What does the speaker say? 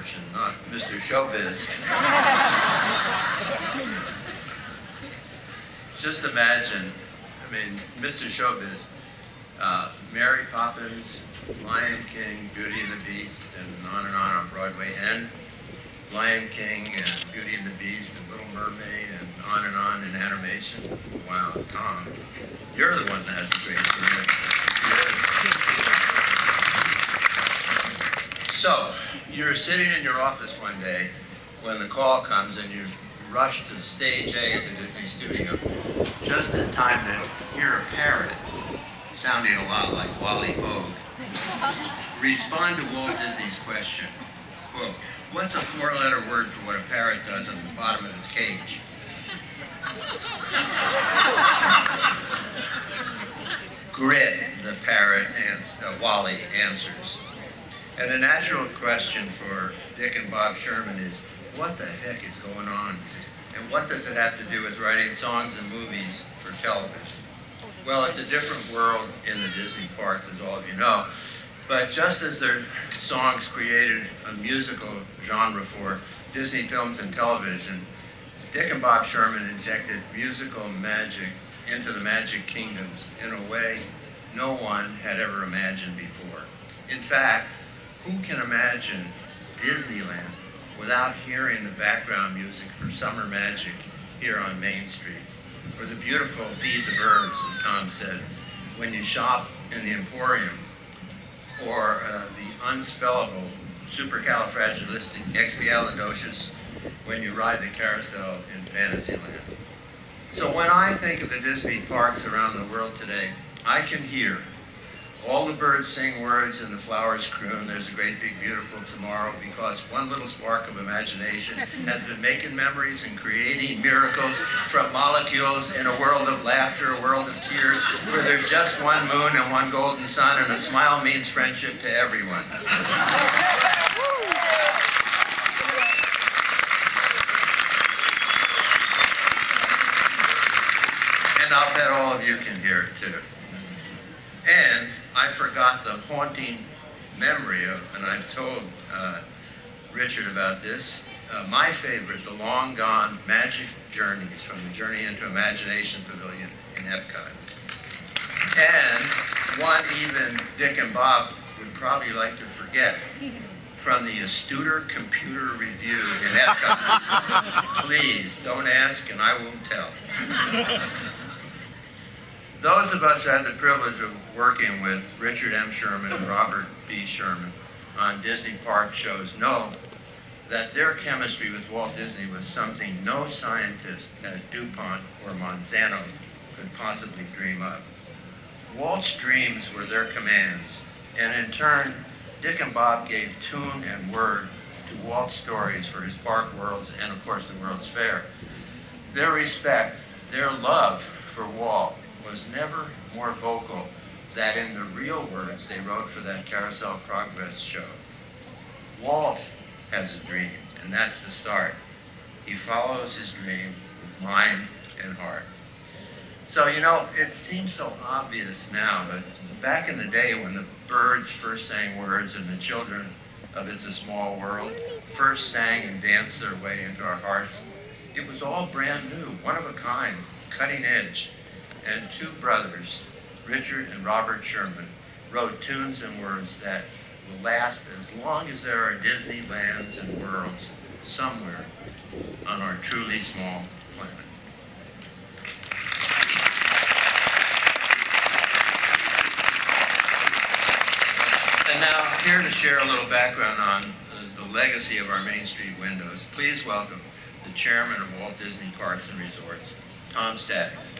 version, not Mr. Showbiz. Just imagine, I mean, Mr. Showbiz, Mary Poppins, Lion King, Beauty and the Beast, and on Broadway, and Lion King and Beauty and the Beast and Little Mermaid and on in animation. Wow, Tom, you're the one that has a great career. So, you're sitting in your office one day when the call comes and you rush to stage A at the Disney studio just in time to hear a parrot sounding a lot like Wally Hogue respond to Walt Disney's question, quote, "What's a four-letter word for what a parrot does on the bottom of his cage?" Grit, the parrot, Wally answers. And the natural question for Dick and Bob Sherman is, what the heck is going on? And what does it have to do with writing songs and movies for television? Well, it's a different world in the Disney parks, as all of you know. But just as their songs created a musical genre for Disney films and television, Dick and Bob Sherman injected musical magic into the Magic Kingdoms in a way no one had ever imagined before. In fact, who can imagine Disneyland without hearing the background music for Summer Magic here on Main Street? Or the beautiful Feed the Birds, as Tom said, when you shop in the Emporium, or the unspellable supercalifragilisticexpialidocious when you ride the carousel in Fantasyland. So when I think of the Disney parks around the world today, I can hear all the birds sing words and the flowers croon, "There's a great big beautiful tomorrow," because one little spark of imagination has been making memories and creating miracles from molecules in a world of laughter, a world of tears, where there's just one moon and one golden sun, and a smile means friendship to everyone. And I'll bet all of you can hear it too. And I forgot the haunting memory of, and I've told Richard about this, my favorite, the long gone magic journeys from the Journey into Imagination Pavilion in Epcot. And one even Dick and Bob would probably like to forget, from the Astuter Computer Review in Epcot. Please, don't ask and I won't tell. Those of us who had the privilege of working with Richard M. Sherman and Robert B. Sherman on Disney park shows know that their chemistry with Walt Disney was something no scientist at DuPont or Monsanto could possibly dream up. Walt's dreams were their commands, and in turn, Dick and Bob gave tune and word to Walt's stories for his park worlds and, of course, the World's Fair. Their respect, their love for Walt was never more vocal than in the real words they wrote for that Carousel Progress show. Walt has a dream, and that's the start. He follows his dream with mind and heart. So, you know, it seems so obvious now, but back in the day when the birds first sang words and the children of It's a Small World first sang and danced their way into our hearts, it was all brand new, one of a kind, cutting edge. And two brothers, Richard and Robert Sherman, wrote tunes and words that will last as long as there are Disneylands and worlds somewhere on our truly small planet. And now, here to share a little background on the legacy of our Main Street windows, please welcome the chairman of Walt Disney Parks and Resorts, Tom Staggs.